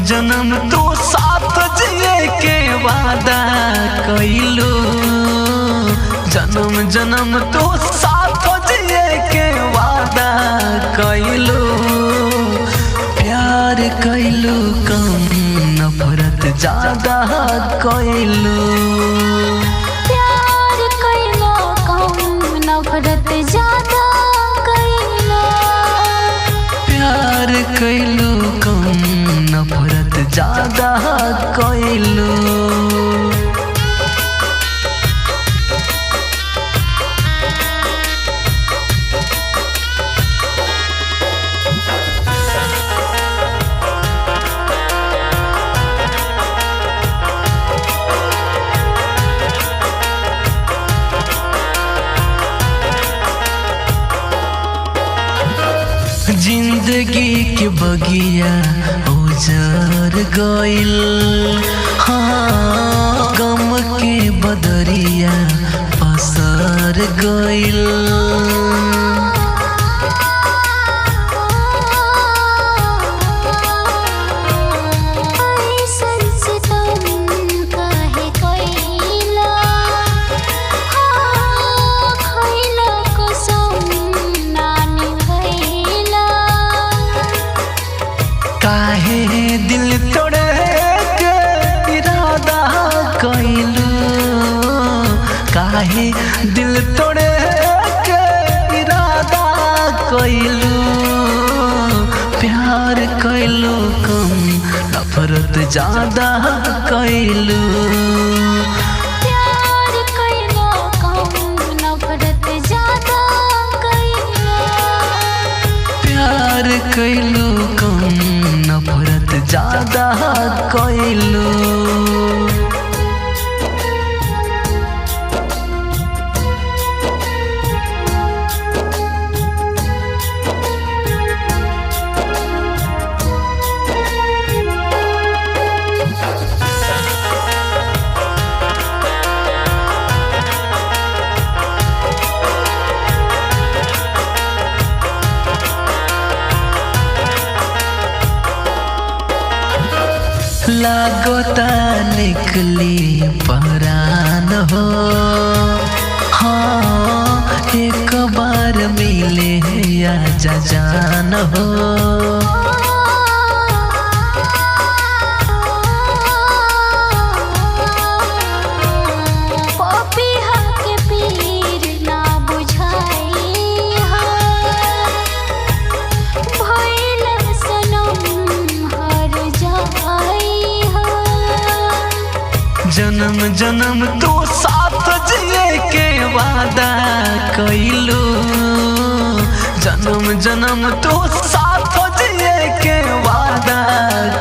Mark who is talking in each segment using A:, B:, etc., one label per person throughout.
A: जन्म तो साथ जिए के वादा कइलो, जन्म जन्म तो साथ जिए के वादा कइलो। प्यार कइलो कम नफरत ज्यादा कइलो,
B: प्यार कइलो कम नफरत ज्यादा कइलो,
A: प्यार कइलो कम नफरत ज्यादा कइलो। जिंदगी के बगिया उजर गइल, हाँ गम के बदरिया पसर गइल। काहे दिल तोड़े के इरादा कइलू, काहे दिल तोड़े के इरादा कइलू। प्यार कइलू कम नफरत ज्यादा कइलू,
B: प्यार कइलो कम नफरत ज्यादा कइलो,
A: प्यार कइलू कम नफरत ज्यादा कइलो। लागोता निकली परान हो, हाँ एक बार मिले आजा जान हो।
B: पपिहा के पीर ना बुझाई भइल सनम हर जाई।
A: जन्म जन्म तो साथ जिए के वादा कइलो, जन्म जन्म तो साथ जिए के वादा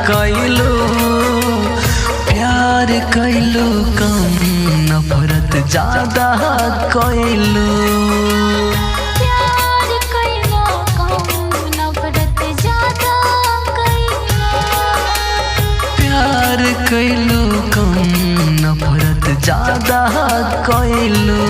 A: कइलो। प्यार कइलो कम नफरत ज्यादा कइलो,
B: प्यार कइलो कम नफरत ज्यादा कइलो,
A: प्यार कइलो कम नफरत ज्यादा कइलो।